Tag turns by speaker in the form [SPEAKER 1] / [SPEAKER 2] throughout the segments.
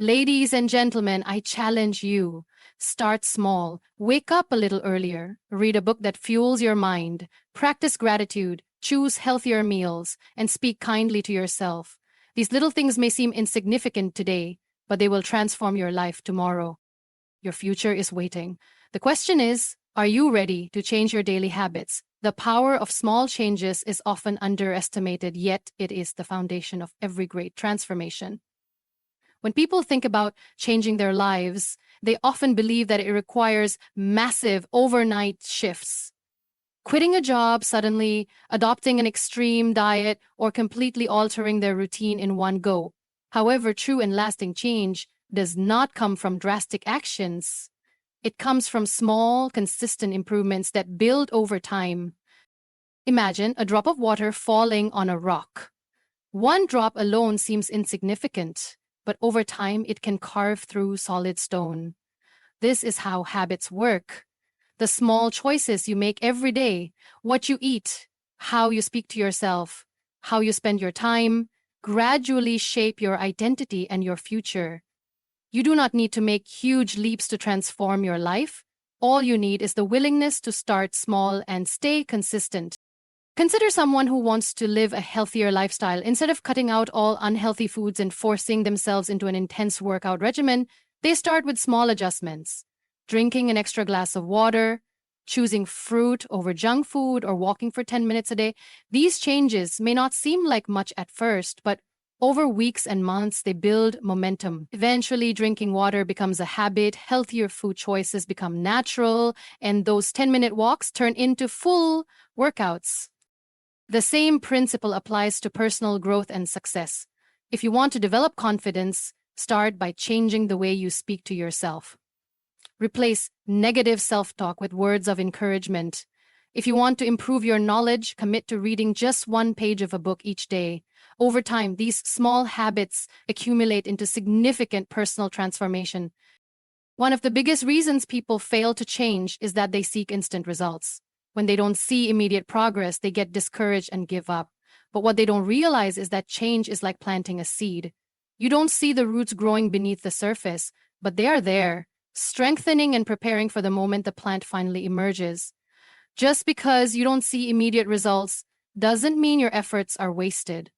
[SPEAKER 1] Ladies and gentlemen, I challenge you. Start small. Wake up a little earlier. Read a book that fuels your mind. Practice gratitude. Choose healthier meals. And speak kindly to yourself. These little things may seem insignificant today, but they will transform your life tomorrow. Your future is waiting. The question is, are you ready to change your daily habits? The power of small changes is often underestimated, yet it is the foundation of every great transformation. When people think about changing their lives, they often believe that it requires massive overnight shifts. Quitting a job suddenly, adopting an extreme diet, or completely altering their routine in one go. However, true and lasting change does not come from drastic actions. It comes from small, consistent improvements that build over time. Imagine a drop of water falling on a rock. One drop alone seems insignificant, but over time it can carve through solid stone. This is how habits work. The small choices you make every day, what you eat, how you speak to yourself, how you spend your time, gradually shape your identity and your future. You do not need to make huge leaps to transform your life. All you need is the willingness to start small and stay consistent. Consider someone who wants to live a healthier lifestyle. Instead of cutting out all unhealthy foods and forcing themselves into an intense workout regimen, they start with small adjustments. Drinking an extra glass of water, choosing fruit over junk food, or walking for 10 minutes a day. These changes may not seem like much at first, but over weeks and months, they build momentum. Eventually, drinking water becomes a habit, healthier food choices become natural, and those 10-minute walks turn into full workouts. The same principle applies to personal growth and success. If you want to develop confidence, start by changing the way you speak to yourself. Replace negative self-talk with words of encouragement. If you want to improve your knowledge, commit to reading just one page of a book each day. Over time, these small habits accumulate into significant personal transformation. One of the biggest reasons people fail to change is that they seek instant results. When they don't see immediate progress, they get discouraged and give up. But what they don't realize is that change is like planting a seed. You don't see the roots growing beneath the surface, but they are there, strengthening and preparing for the moment the plant finally emerges. Just because you don't see immediate results doesn't mean your efforts are wasted.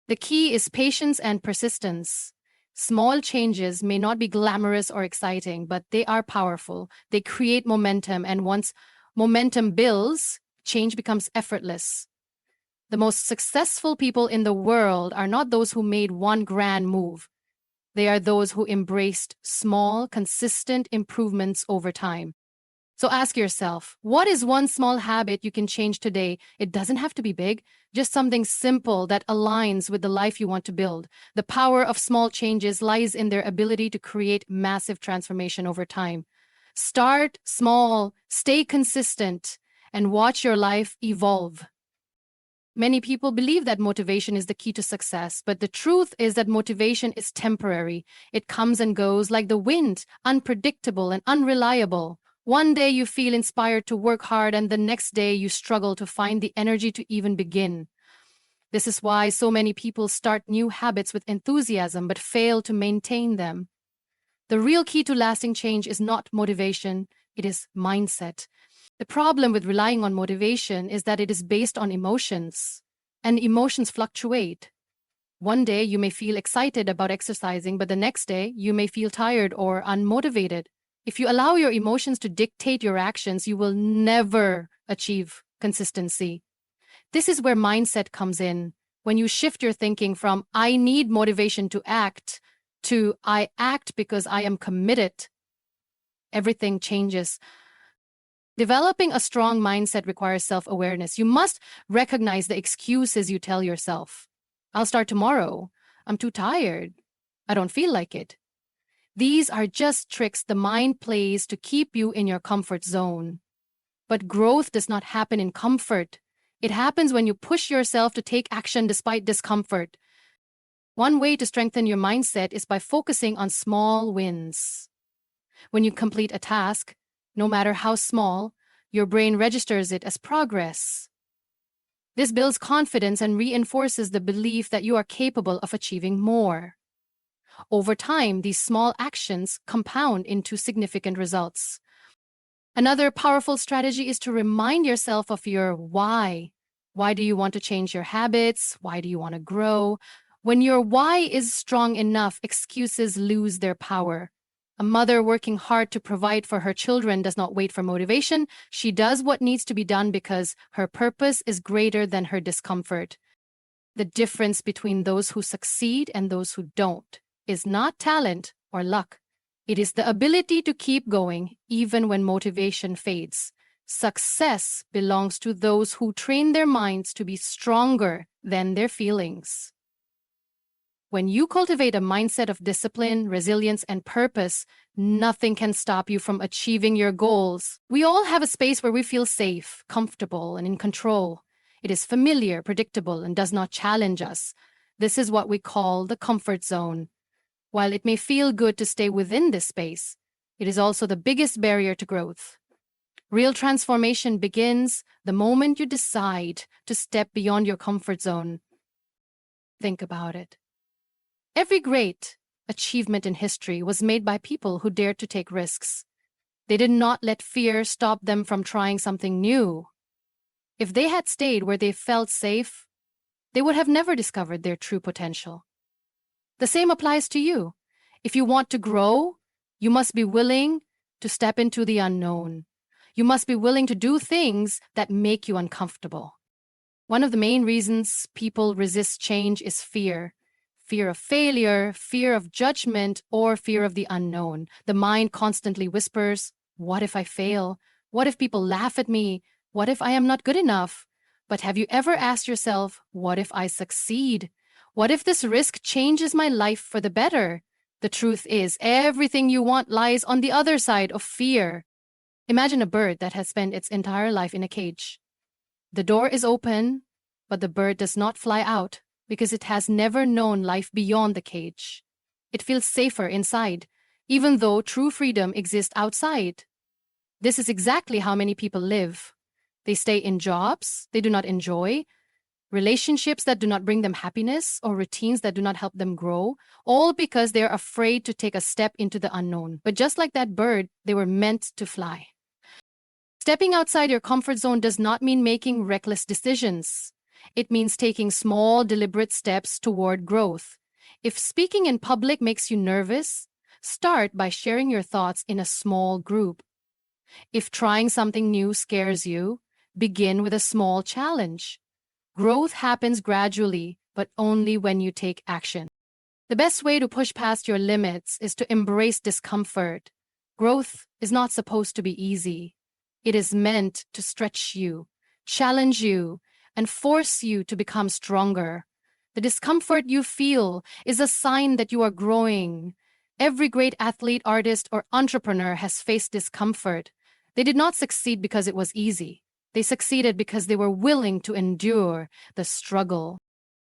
[SPEAKER 1] The key is patience and persistence. Small changes may not be glamorous or exciting, but they are powerful. They create momentum, and once momentum builds, change becomes effortless. The most successful people in the world are not those who made one grand move. They are those who embraced small, consistent improvements over time. So ask yourself, what is one small habit you can change today? It doesn't have to be big, just something simple that aligns with the life you want to build. The power of small changes lies in their ability to create massive transformation over time. Start small, stay consistent, and watch your life evolve. Many people believe that motivation is the key to success, but the truth is that motivation is temporary. It comes and goes like the wind, unpredictable and unreliable. One day you feel inspired to work hard, and the next day you struggle to find the energy to even begin. This is why so many people start new habits with enthusiasm but fail to maintain them. The real key to lasting change is not motivation, it is mindset. The problem with relying on motivation is that it is based on emotions, and emotions fluctuate. One day you may feel excited about exercising, but the next day you may feel tired or unmotivated. If you allow your emotions to dictate your actions, you will never achieve consistency. This is where mindset comes in. When you shift your thinking from "I need motivation to act" to "I act because I am committed," everything changes. Developing a strong mindset requires self-awareness. You must recognize the excuses you tell yourself. I'll start tomorrow. I'm too tired. I don't feel like it. These are just tricks the mind plays to keep you in your comfort zone. But growth does not happen in comfort. It happens when you push yourself to take action despite discomfort. One way to strengthen your mindset is by focusing on small wins. When you complete a task, no matter how small, your brain registers it as progress. This builds confidence and reinforces the belief that you are capable of achieving more. Over time, these small actions compound into significant results. Another powerful strategy is to remind yourself of your why. Why do you want to change your habits? Why do you want to grow? When your why is strong enough, excuses lose their power. A mother working hard to provide for her children does not wait for motivation. She does what needs to be done because her purpose is greater than her discomfort. The difference between those who succeed and those who don't is not talent or luck. It is the ability to keep going even when motivation fades. Success belongs to those who train their minds to be stronger than their feelings. When you cultivate a mindset of discipline, resilience, and purpose, nothing can stop you from achieving your goals. We all have a space where we feel safe, comfortable, and in control. It is familiar, predictable, and does not challenge us. This is what we call the comfort zone. While it may feel good to stay within this space, it is also the biggest barrier to growth. Real transformation begins the moment you decide to step beyond your comfort zone. Think about it. Every great achievement in history was made by people who dared to take risks. They did not let fear stop them from trying something new. If they had stayed where they felt safe, they would have never discovered their true potential. The same applies to you. If you want to grow, you must be willing to step into the unknown. You must be willing to do things that make you uncomfortable. One of the main reasons people resist change is fear. Fear of failure, fear of judgment, or fear of the unknown. The mind constantly whispers, what if I fail? What if people laugh at me? What if I am not good enough? But have you ever asked yourself, what if I succeed? What if this risk changes my life for the better? The truth is, everything you want lies on the other side of fear. Imagine a bird that has spent its entire life in a cage. The door is open, but the bird does not fly out because it has never known life beyond the cage. It feels safer inside, even though true freedom exists outside. This is exactly how many people live. They stay in jobs they do not enjoy, relationships that do not bring them happiness, or routines that do not help them grow, all because they are afraid to take a step into the unknown. But just like that bird, they were meant to fly. Stepping outside your comfort zone does not mean making reckless decisions. It means taking small, deliberate steps toward growth. If speaking in public makes you nervous, start by sharing your thoughts in a small group. If trying something new scares you, begin with a small challenge. Growth happens gradually, but only when you take action. The best way to push past your limits is to embrace discomfort. Growth is not supposed to be easy. It is meant to stretch you, challenge you, and force you to become stronger. The discomfort you feel is a sign that you are growing. Every great athlete, artist, or entrepreneur has faced discomfort. They did not succeed because it was easy. They succeeded because they were willing to endure the struggle.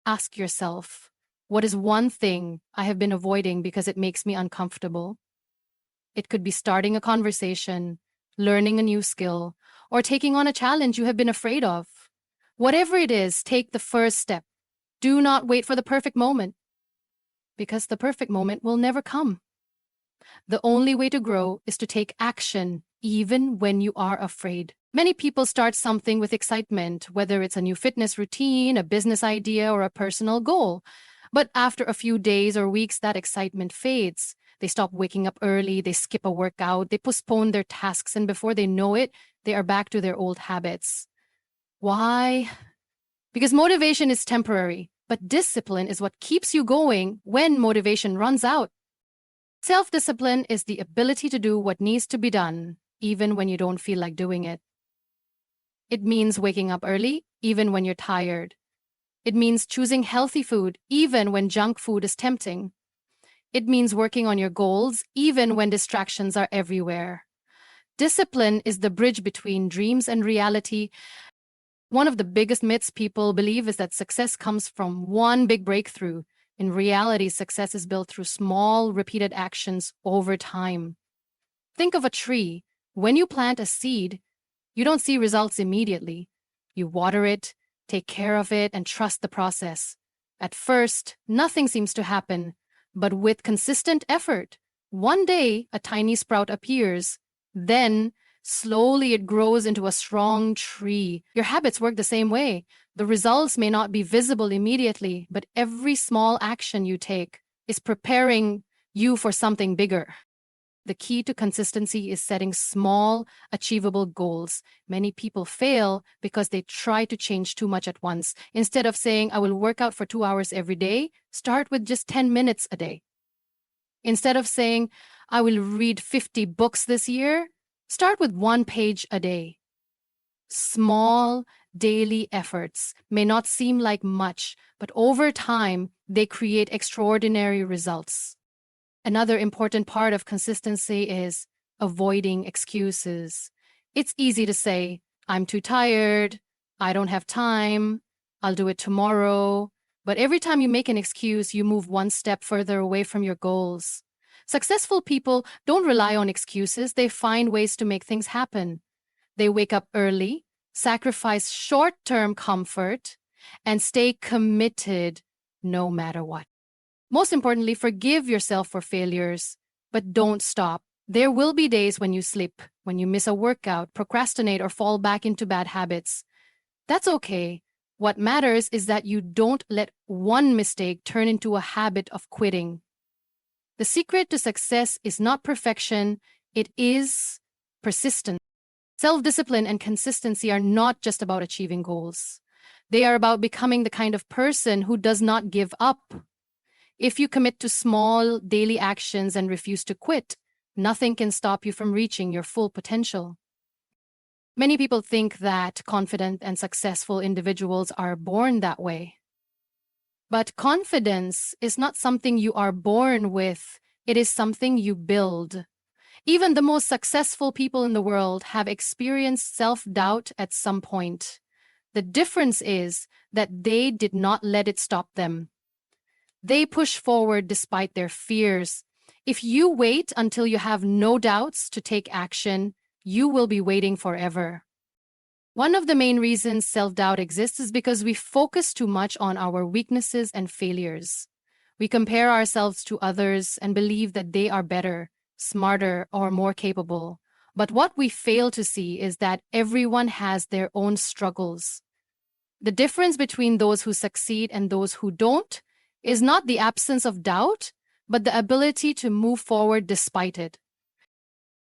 [SPEAKER 1] Ask yourself, what is one thing I have been avoiding because it makes me uncomfortable? It could be starting a conversation, learning a new skill, or taking on a challenge you have been afraid of. Whatever it is, take the first step. Do not wait for the perfect moment, because the perfect moment will never come. The only way to grow is to take action, even when you are afraid. Many people start something with excitement, whether it's a new fitness routine, a business idea, or a personal goal. But after a few days or weeks, that excitement fades. They stop waking up early, they skip a workout, they postpone their tasks, and before they know it, they are back to their old habits. Why? Because motivation is temporary, but discipline is what keeps you going when motivation runs out. Self-discipline is the ability to do what needs to be done, even when you don't feel like doing it. It means waking up early, even when you're tired. It means choosing healthy food, even when junk food is tempting. It means working on your goals, even when distractions are everywhere. Discipline is the bridge between dreams and reality. One of the biggest myths people believe is that success comes from one big breakthrough. In reality, success is built through small, repeated actions over time. Think of a tree. When you plant a seed, you don't see results immediately. You water it, take care of it, and trust the process. At first, nothing seems to happen. But with consistent effort, one day a tiny sprout appears. Then, slowly it grows into a strong tree. Your habits work the same way. The results may not be visible immediately, but every small action you take is preparing you for something bigger. The key to consistency is setting small, achievable goals. Many people fail because they try to change too much at once. Instead of saying, I will work out for 2 hours every day, start with just 10 minutes a day. Instead of saying, I will read 50 books this year, start with 1 page a day. Small, daily efforts may not seem like much, but over time, they create extraordinary results. Another important part of consistency is avoiding excuses. It's easy to say, I'm too tired, I don't have time, I'll do it tomorrow. But every time you make an excuse, you move one step further away from your goals. Successful people don't rely on excuses, they find ways to make things happen. They wake up early, sacrifice short-term comfort, and stay committed no matter what. Most importantly, forgive yourself for failures, but don't stop. There will be days when you slip, when you miss a workout, procrastinate, or fall back into bad habits. That's okay. What matters is that you don't let one mistake turn into a habit of quitting. The secret to success is not perfection, it is persistence. Self-discipline and consistency are not just about achieving goals. They are about becoming the kind of person who does not give up. If you commit to small, daily actions and refuse to quit, nothing can stop you from reaching your full potential. Many people think that confident and successful individuals are born that way. But confidence is not something you are born with, it is something you build. Even the most successful people in the world have experienced self-doubt at some point. The difference is that they did not let it stop them. They push forward despite their fears. If you wait until you have no doubts to take action, you will be waiting forever. One of the main reasons self-doubt exists is because we focus too much on our weaknesses and failures. We compare ourselves to others and believe that they are better, smarter, or more capable. But what we fail to see is that everyone has their own struggles. The difference between those who succeed and those who don't is not the absence of doubt, but the ability to move forward despite it.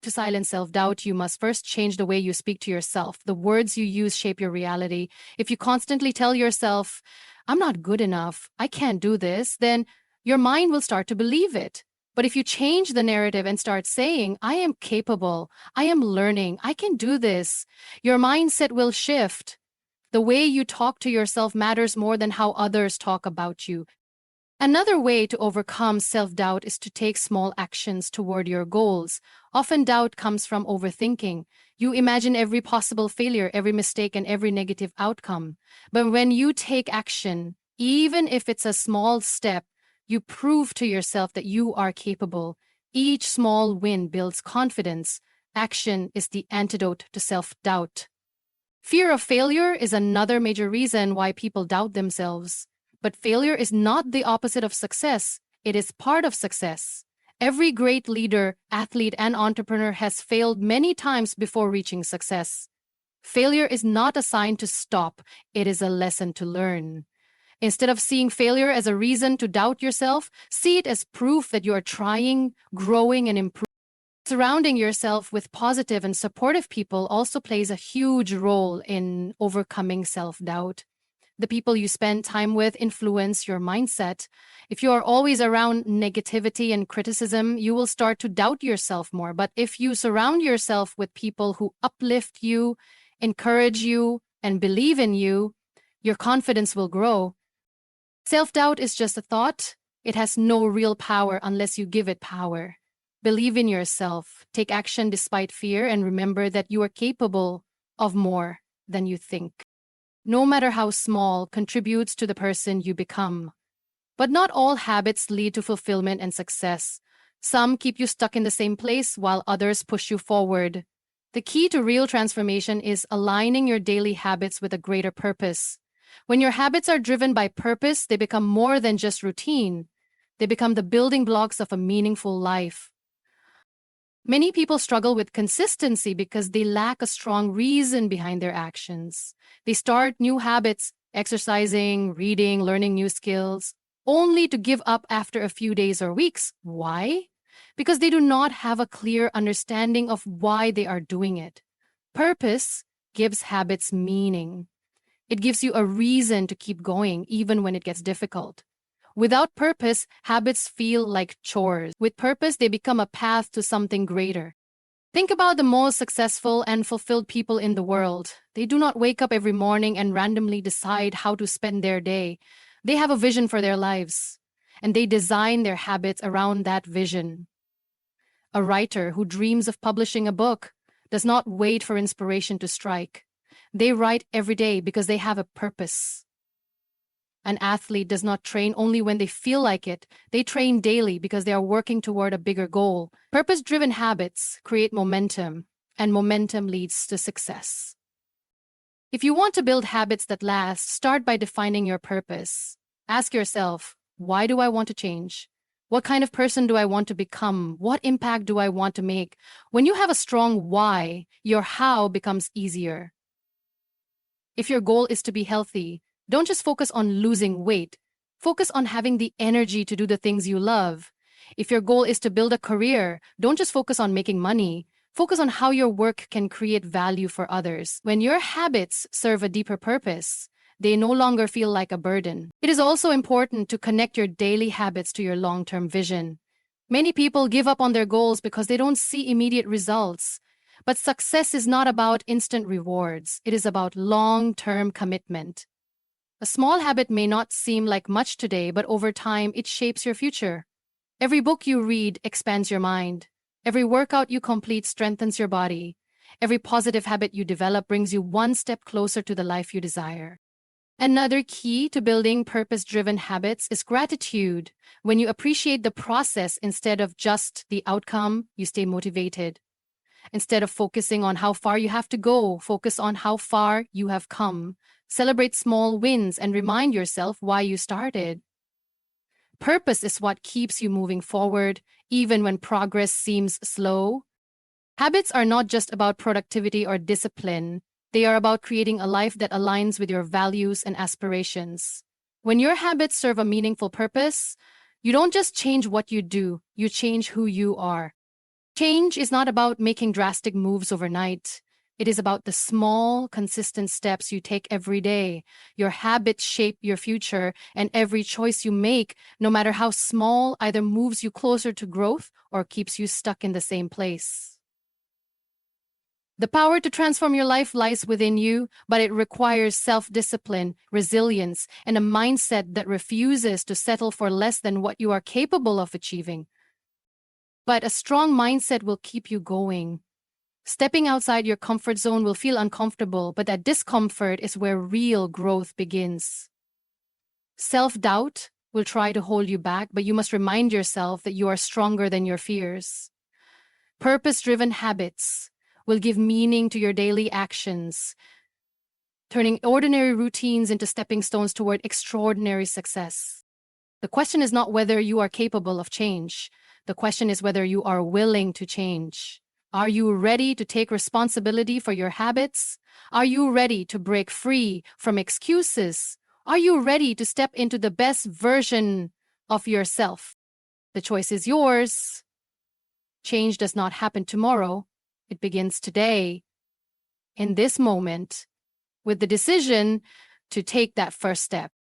[SPEAKER 1] To silence self-doubt, you must first change the way you speak to yourself. The words you use shape your reality. If you constantly tell yourself, I'm not good enough, I can't do this, then your mind will start to believe it. But if you change the narrative and start saying, I am capable, I am learning, I can do this, your mindset will shift. The way you talk to yourself matters more than how others talk about you. Another way to overcome self-doubt is to take small actions toward your goals. Often doubt comes from overthinking. You imagine every possible failure, every mistake, and every negative outcome. But when you take action, even if it's a small step, you prove to yourself that you are capable. Each small win builds confidence. Action is the antidote to self-doubt. Fear of failure is another major reason why people doubt themselves. But failure is not the opposite of success. It is part of success. Every great leader, athlete, and entrepreneur has failed many times before reaching success. Failure is not a sign to stop. It is a lesson to learn. Instead of seeing failure as a reason to doubt yourself, see it as proof that you are trying, growing, and improving. Surrounding yourself with positive and supportive people also plays a huge role in overcoming self-doubt. The people you spend time with influence your mindset. If you are always around negativity and criticism, you will start to doubt yourself more. But if you surround yourself with people who uplift you, encourage you, and believe in you, your confidence will grow. Self-doubt is just a thought. It has no real power unless you give it power. Believe in yourself, take action despite fear, and remember that you are capable of more than you think. No matter how small, contributes to the person you become. But not all habits lead to fulfillment and success. Some keep you stuck in the same place while others push you forward. The key to real transformation is aligning your daily habits with a greater purpose. When your habits are driven by purpose, they become more than just routine. They become the building blocks of a meaningful life. Many people struggle with consistency because they lack a strong reason behind their actions. They start new habits, exercising, reading, learning new skills, only to give up after a few days or weeks. Why? Because they do not have a clear understanding of why they are doing it. Purpose gives habits meaning. It gives you a reason to keep going even when it gets difficult. Without purpose, habits feel like chores. With purpose, they become a path to something greater. Think about the most successful and fulfilled people in the world. They do not wake up every morning and randomly decide how to spend their day. They have a vision for their lives, and they design their habits around that vision. A writer who dreams of publishing a book does not wait for inspiration to strike. They write every day because they have a purpose. An athlete does not train only when they feel like it. They train daily because they are working toward a bigger goal. Purpose-driven habits create momentum, and momentum leads to success. If you want to build habits that last, start by defining your purpose. Ask yourself, why do I want to change? What kind of person do I want to become? What impact do I want to make? When you have a strong why, your how becomes easier. If your goal is to be healthy, don't just focus on losing weight. Focus on having the energy to do the things you love. If your goal is to build a career, don't just focus on making money. Focus on how your work can create value for others. When your habits serve a deeper purpose, they no longer feel like a burden. It is also important to connect your daily habits to your long-term vision. Many people give up on their goals because they don't see immediate results. But success is not about instant rewards. It is about long-term commitment. A small habit may not seem like much today, but over time, it shapes your future. Every book you read expands your mind. Every workout you complete strengthens your body. Every positive habit you develop brings you one step closer to the life you desire. Another key to building purpose-driven habits is gratitude. When you appreciate the process instead of just the outcome, you stay motivated. Instead of focusing on how far you have to go, focus on how far you have come. Celebrate small wins and remind yourself why you started. Purpose is what keeps you moving forward, even when progress seems slow. Habits are not just about productivity or discipline. They are about creating a life that aligns with your values and aspirations. When your habits serve a meaningful purpose, you don't just change what you do, you change who you are. Change is not about making drastic moves overnight. It is about the small, consistent steps you take every day. Your habits shape your future, and every choice you make, no matter how small, either moves you closer to growth or keeps you stuck in the same place. The power to transform your life lies within you, but it requires self-discipline, resilience, and a mindset that refuses to settle for less than what you are capable of achieving. But a strong mindset will keep you going. Stepping outside your comfort zone will feel uncomfortable, but that discomfort is where real growth begins. Self-doubt will try to hold you back, but you must remind yourself that you are stronger than your fears. Purpose-driven habits will give meaning to your daily actions, turning ordinary routines into stepping stones toward extraordinary success. The question is not whether you are capable of change. The question is whether you are willing to change. Are you ready to take responsibility for your habits? Are you ready to break free from excuses? Are you ready to step into the best version of yourself? The choice is yours. Change does not happen tomorrow. It begins today, in this moment, with the decision to take that first step.